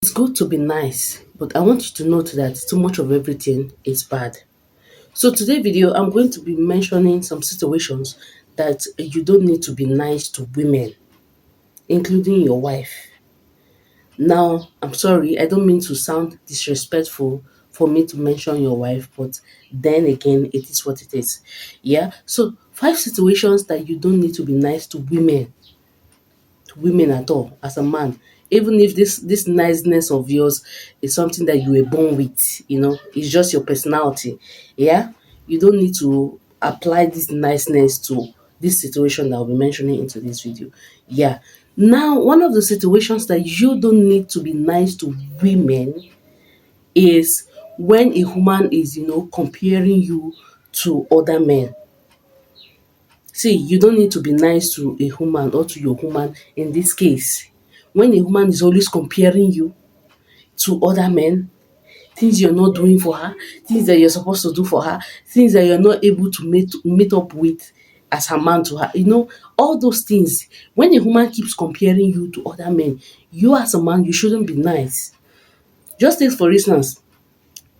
It's good to be nice, but I want you to note that too much of everything is bad. So today video, I'm going to be mentioning some situations that you don't need to be nice to women, including your wife. Now, I'm sorry, I don't mean to sound disrespectful for me to mention your wife, but then again, it is what it is. Yeah. So 5 situations that you don't need to be nice to women at all as a man, even if this niceness of yours is something that you were born with, it's just your personality. Yeah, you don't need to apply this niceness to this situation that I'll be mentioning into this video. Yeah, now one of the situations that you don't need to be nice to women is when a woman is comparing you to other men. See, you don't need to be nice to a woman or to your woman in this case. When a woman is always comparing you to other men, things you're not doing for her, things that you're supposed to do for her, things that you're not able to meet up with as her man to her, all those things. When a woman keeps comparing you to other men, you as a man, you shouldn't be nice. Just take for instance,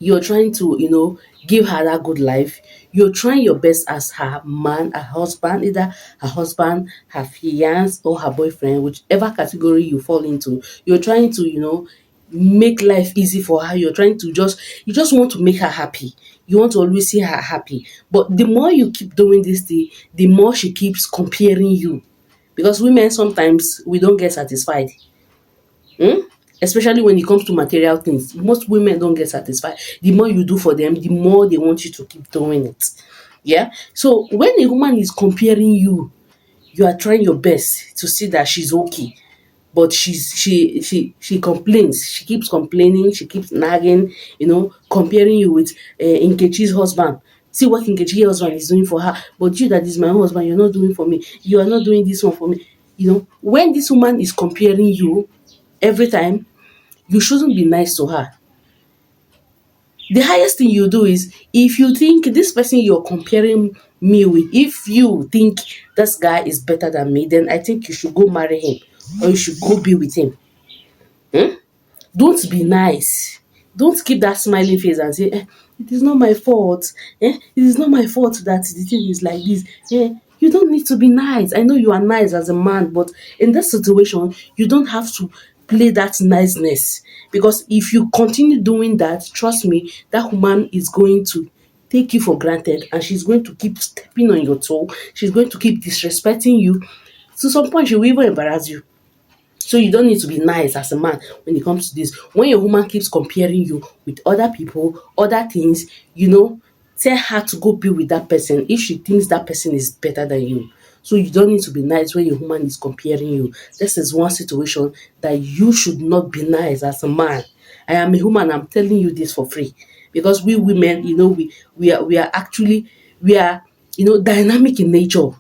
you're trying to give her that good life. You're trying your best as her man, her husband, either her husband, her fiance, or her boyfriend, whichever category you fall into. You're trying to make life easy for her. You're trying to you just want to make her happy. You want to always see her happy, but the more you keep doing this thing, the more she keeps comparing you, because women sometimes we don't get satisfied. Hmm? Especially when it comes to material things, most women don't get satisfied. The more you do for them, the more they want you to keep doing it. Yeah. So when a woman is comparing you, you are trying your best to see that she's okay, but she complains. She keeps complaining. She keeps nagging. Comparing you with Nkechi's husband. See what Nkechi's husband is doing for her, but you, that is my husband, you're not doing for me. You are not doing this one for me. When this woman is comparing you every time, you shouldn't be nice to her. The highest thing you do is, if you think this person you're comparing me with, if you think this guy is better than me, then I think you should go marry him, or you should go be with him. Hmm? Don't be nice. Don't keep that smiling face and say, it is not my fault. It is not my fault that the thing is like this. You don't need to be nice. I know you are nice as a man, but in this situation, you don't have to play that niceness. Because if you continue doing that, trust me, that woman is going to take you for granted, and she's going to keep stepping on your toe. She's going to keep disrespecting you. To some point, she will even embarrass you. So you don't need to be nice as a man when it comes to this. When your woman keeps comparing you with other people, other things, tell her to go be with that person if she thinks that person is better than you. So you don't need to be nice when your woman is comparing you. This is one situation that you should not be nice as a man. I am a woman, I'm telling you this for free. Because we women, we are actually, we are dynamic in nature.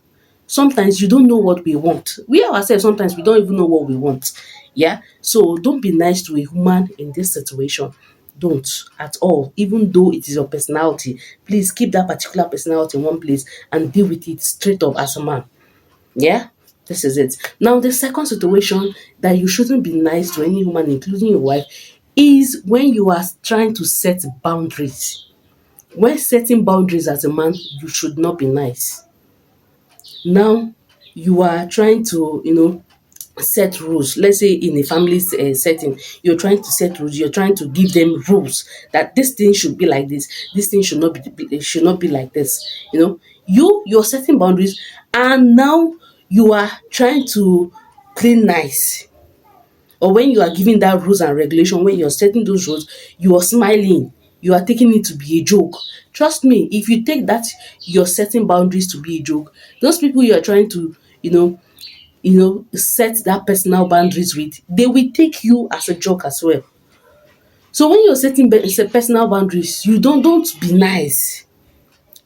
Sometimes you don't know what we want. We ourselves, sometimes we don't even know what we want. Yeah. So don't be nice to a woman in this situation. Don't at all. Even though it is your personality, please keep that particular personality in one place and deal with it straight up as a man. Yeah. This is it. Now, the second situation that you shouldn't be nice to any woman, including your wife, is when you are trying to set boundaries. When setting boundaries as a man, you should not be nice. Now, you are trying to set rules. Let's say in a family setting, you're trying to set rules. You're trying to give them rules that this thing should be like this thing should not be like this. You're setting boundaries, and now you are trying to play nice. Or when you are giving that rules and regulation, when you're setting those rules, you are smiling, you are taking it to be a joke. Trust me, if you take that you're setting boundaries to be a joke, those people you are trying to set that personal boundaries with, they will take you as a joke as well. So when you're setting personal boundaries, you don't be nice.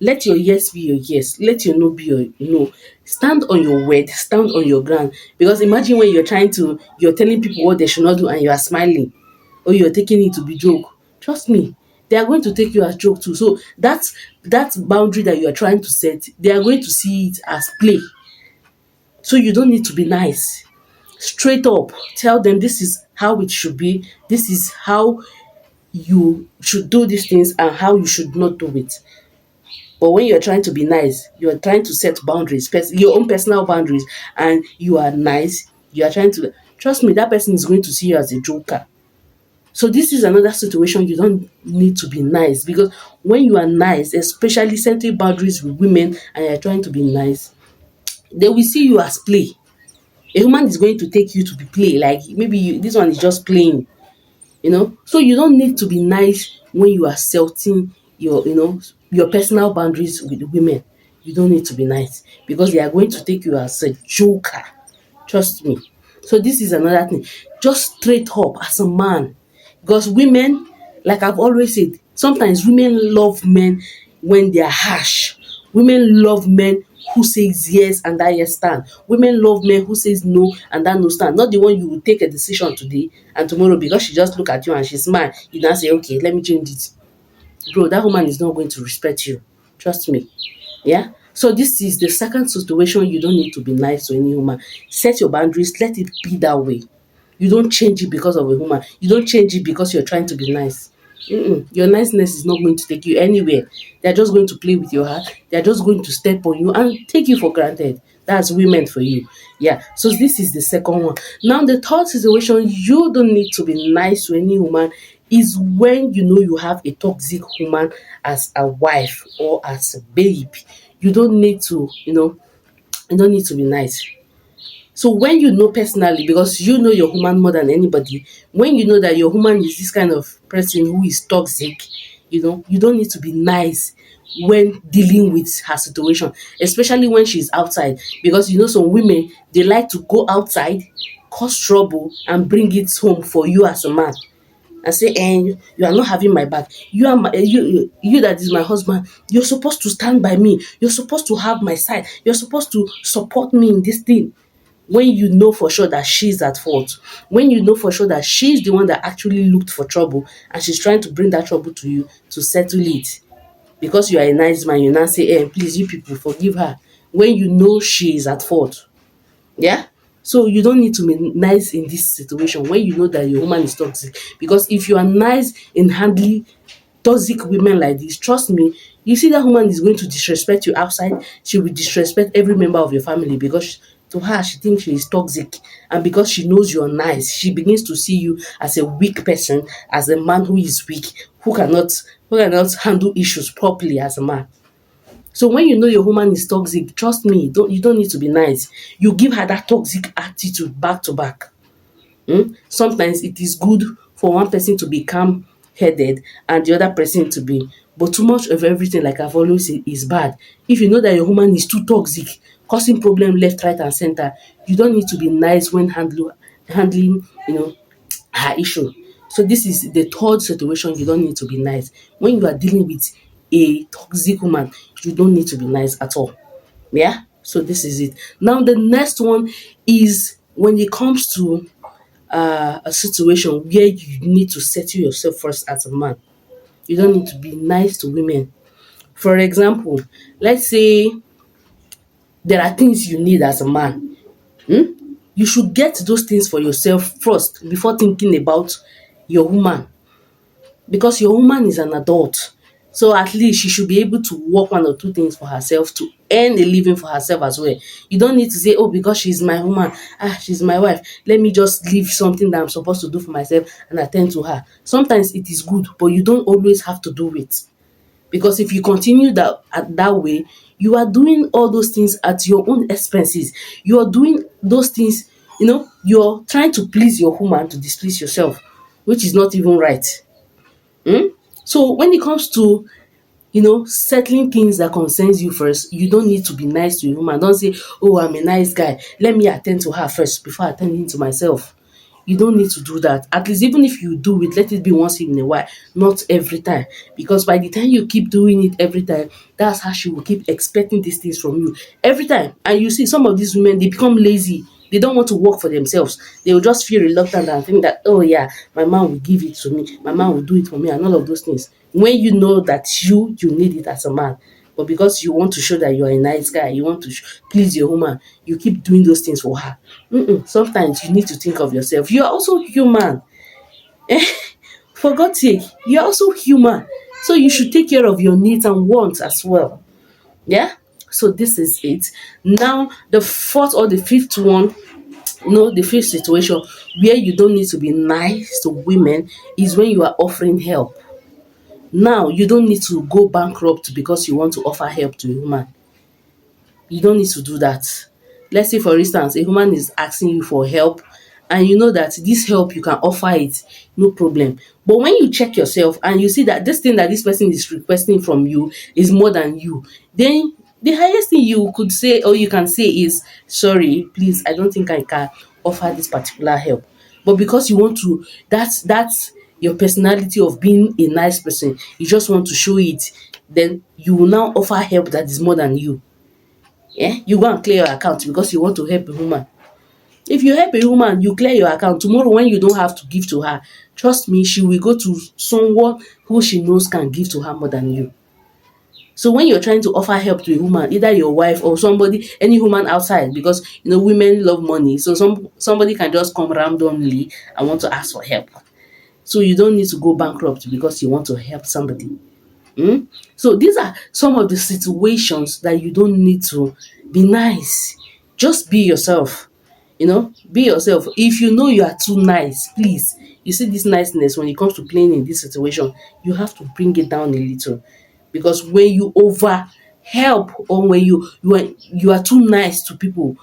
Let your yes be your yes. Let your no be your no. Stand on your word. Stand on your ground. Because imagine when you're telling people what they should not do, and you are smiling, or you're taking it to be joke. Trust me, they are going to take you as joke too. So that boundary that you are trying to set, they are going to see it as play. So you don't need to be nice. straight up tell them this is how it should be, this is how you should do these things and how you should not do it. But when you're trying to be nice, you're trying to set boundaries, your own personal boundaries, and you are nice, you are trying to, trust me, that person is going to see you as a joker. So this is another situation you don't need to be nice, because when you are nice, especially setting boundaries with women and you're trying to be nice, they will see you as play. A woman is going to take you to be play, like maybe this one is just playing, so you don't need to be nice when you are setting your personal boundaries with women. You don't need to be nice because they are going to take you as a joker. Trust me. So this is another thing. Just straight up as a man. Because women, like I've always said, sometimes women love men when they are harsh. Women love men who says yes and that yes stand. Women love men who says no and that no stand. Not the one you will take a decision today and tomorrow because she just look at you and she smile, you now say, okay, let me change it. Bro, that woman is not going to respect you. Trust me. Yeah. So this is the second situation you don't need to be nice to any woman. Set your boundaries. Let it be that way. You don't change it because of a woman. You don't change it because you're trying to be nice. Your niceness is not going to take you anywhere. They're just going to play with your heart. They're just going to step on you and take you for granted. That's women for you. Yeah. So this is the second one. Now the third situation you don't need to be nice to any woman is when you know you have a toxic woman as a wife or as a babe. You don't need to, you don't need to be nice. So when you know personally, because you know your woman more than anybody, when you know that your woman is this kind of person who is toxic, you don't need to be nice when dealing with her situation, especially when she's outside. Because some women, they like to go outside, cause trouble, and bring it home for you as a man and say, you are not having my back. You are you that is my husband. You're supposed to stand by me. You're supposed to have my side. You're supposed to support me in this thing. When you know for sure that she's at fault, when you know for sure that she's the one that actually looked for trouble and she's trying to bring that trouble to you to settle it, because you are a nice man, you now say, please, you people, forgive her, when you know she is at fault. Yeah. So you don't need to be nice in this situation when you know that your woman is toxic. Because if you are nice in handling toxic women like this, trust me, you see that woman is going to disrespect you outside. She will disrespect every member of your family because to her she thinks she is toxic, and because she knows you're nice, she begins to see you as a weak person, as a man who is weak, who cannot handle issues properly as a man. So when you know your woman is toxic, trust me, you don't need to be nice. You give her that toxic attitude back to back. Sometimes it is good for one person to be calm headed and the other person to be, but too much of everything, like I've always said, is bad. If you know that your woman is too toxic, causing problem left, right, and center, you don't need to be nice when handling her issue. So this is the third situation you don't need to be nice. When you are dealing with a toxic woman, you don't need to be nice at all. Yeah. So this is it. Now the next one is when it comes to a situation where you need to settle yourself first as a man. You don't need to be nice to women. For example, let's say there are things you need as a man. You should get those things for yourself first before thinking about your woman, because your woman is an adult. So at least she should be able to work one or two things for herself to earn a living for herself as well. You don't need to say, oh, because she's my woman, she's my wife, let me just leave something that I'm supposed to do for myself and attend to her. Sometimes it is good, but you don't always have to do it. Because if you continue that way, you are doing all those things at your own expenses. You are doing those things, you're trying to please your woman to displease yourself, which is not even right. So when it comes to settling things that concerns you first, you don't need to be nice to a woman. Don't say, oh, I'm a nice guy, let me attend to her first before attending to myself. You don't need to do that. At least even if you do it, let it be once in a while, not every time. Because by the time you keep doing it every time, that's how she will keep expecting these things from you every time. And you see some of these women, they become lazy. They don't want to work for themselves. They will just feel reluctant and think that, oh yeah, my man will give it to me, my man will do it for me, and all of those things. When you know that you need it as a man, But because you want to show that you're a nice guy, you want to please your woman, you keep doing those things for her. Sometimes you need to think of yourself. You're also human. For God's sake, you're also human. So you should take care of your needs and wants as well. Yeah? So this is it. Now, the fourth or the fifth one, no, the fifth situation where you don't need to be nice to women is when you are offering help. Now, you don't need to go bankrupt because you want to offer help to a woman. You don't need to do that. Let's say, for instance, a woman is asking you for help and you know that this help you can offer it, no problem. But when you check yourself and you see that this thing that this person is requesting from you is more than you, then the highest thing you could say or you can say is, sorry, please, I don't think I can offer this particular help. But because you want to, that's your personality of being a nice person, you just want to show it, then you will now offer help that is more than you. Yeah, you go and clear your account because you want to help a woman. If you help a woman, you clear your account. Tomorrow when you don't have to give to her, trust me, she will go to someone who she knows can give to her more than you. So when you're trying to offer help to a woman, either your wife or somebody, any woman outside, because women love money, so somebody can just come randomly and want to ask for help. So you don't need to go bankrupt because you want to help somebody. So these are some of the situations that you don't need to be nice. Just be yourself. Be yourself. If you know you are too nice, please, you see this niceness when it comes to playing in this situation, you have to bring it down a little. Because when you over help or when you are too nice to people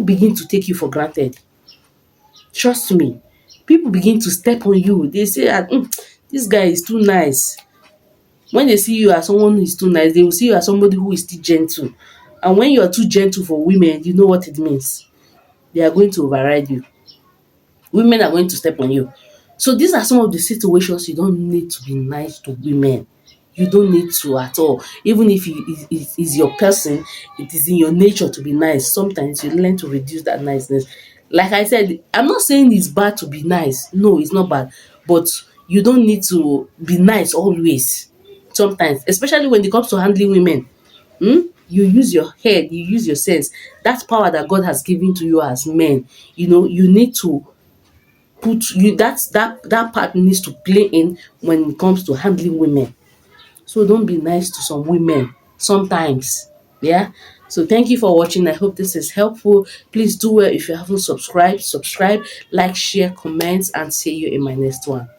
begin to take you for granted. Trust me. People begin to step on you. They say, this guy is too nice. When they see you as someone who is too nice, they will see you as somebody who is still gentle. And when you are too gentle for women, you know what it means. They are going to override you. Women are going to step on you. So these are some of the situations you don't need to be nice to women. You don't need to at all. Even if it is your person, it is in your nature to be nice. Sometimes you learn to reduce that niceness. Like I said, I'm not saying it's bad to be nice. No, it's not bad. But you don't need to be nice always. Sometimes, especially when it comes to handling women. You use your head, you use your sense. That power that God has given to you as men, you need to put you that part needs to play in when it comes to handling women. So don't be nice to some women sometimes. Yeah. So thank you for watching. I hope this is helpful. Please do well if you haven't subscribed, like, share, comment, and see you in my next one.